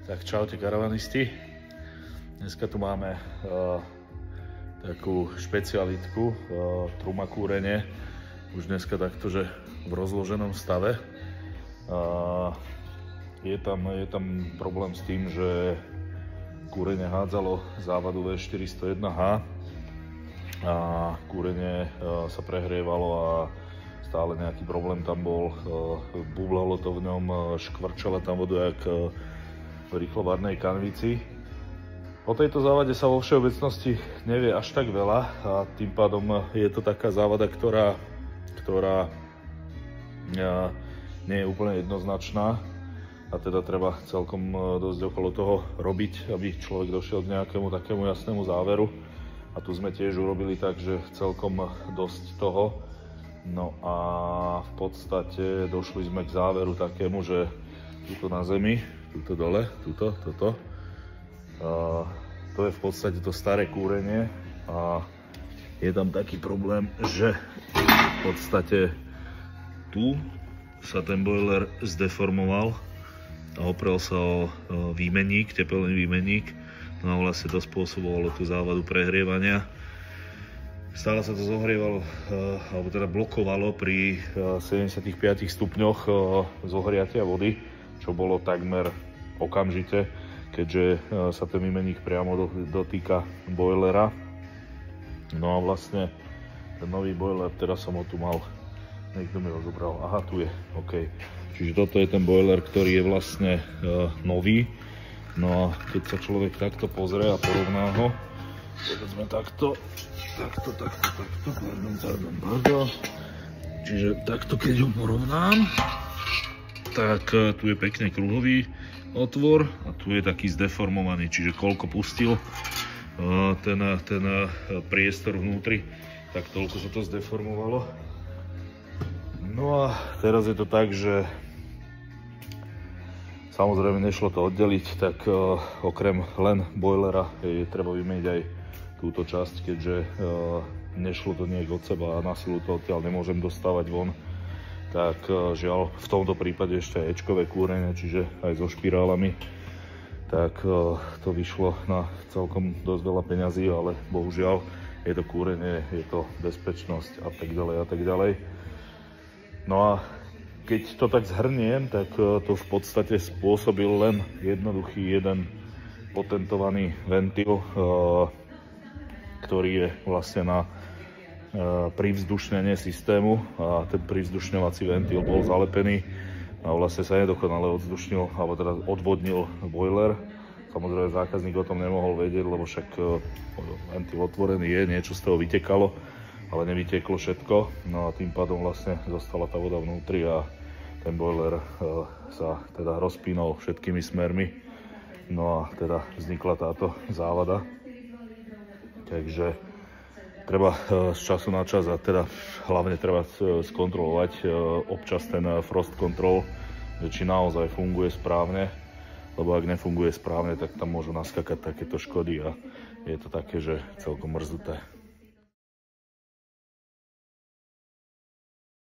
Tak čaute karavanisti. Dneska tu máme takú špecialitku, truma kúrenie. Už dneska takto, že v rozloženom stave. Je tam problém s tým, že kúrenie hádzalo závadu V401H a kúrenie sa prehrievalo a stále nejaký problém tam bol. Bublalo to v ňom, škvrčala tam voda jak v rýchlovarnej kanvici. O tejto závade sa vo všeobecnosti nevie až tak veľa a tým pádom je to taká závada, ktorá nie je úplne jednoznačná a teda treba celkom dosť okolo toho robiť, aby človek došiel k nejakému takému jasnému záveru. A tu sme tiež urobili tak, že celkom dosť toho. No a v podstate došli sme k záveru takému, že tuto na zemi, tuto dole, toto. To je v podstate to staré kúrenie a je tam taký problém, že v podstate tu sa ten boiler zdeformoval a oprel sa o výmenník, tepelný výmenník. No a vlastne to spôsobovalo tú závadu prehrievania. Stále sa to zohrievalo, alebo teda blokovalo pri 75 stupňoch zohriatia vody, čo bolo takmer okamžite, keďže sa ten výmenník priamo dotýka boilera. No a vlastne ten nový boiler, teraz som ho tu mal, niekto mi ho zobral, aha, tu je, OK. Čiže toto je ten boiler, ktorý je vlastne nový. No a keď sa človek takto pozrie a porovná ho, povedzme takto, pardon. Čiže takto keď ho porovnám, tak tu je pekne kruhový otvor a tu je taký zdeformovaný, čiže koľko pustil ten priestor vnútri, tak toľko sa to zdeformovalo. No a teraz je to tak, že samozrejme nešlo to oddeliť, tak okrem len boilera je treba vymeniť aj túto časť, keďže nešlo to nejak od seba a na silu to odtiaľ nemôžem dostávať von. Tak žiaľ, v tomto prípade ešte aj Ečkové kúrenie, čiže aj so špirálami, tak to vyšlo na celkom dosť veľa peňazí, ale bohužiaľ je to kúrenie, je to bezpečnosť a tak ďalej a tak ďalej. No a keď to tak zhrniem, tak to v podstate spôsobil len jednoduchý jeden potentovaný ventil, ktorý je vlastne na privzdušnenie systému a ten privzdušňovací ventil bol zalepený a vlastne sa nedokonale odzdušnil, alebo teda odvodnil boiler. Samozrejme zákazník o tom nemohol vedieť, lebo však ventil otvorený je, niečo z toho vytekalo, ale nevyteklo všetko. No a tým pádom vlastne zostala tá voda vnútri a ten boiler sa teda rozpínal všetkými smermi. No a teda vznikla táto závada. Takže treba z času na čas a teda hlavne treba skontrolovať občas ten frost control, že či naozaj funguje správne, lebo ak nefunguje správne, tak tam môžu naskakať takéto škody a je to také, že celkom mrzuté.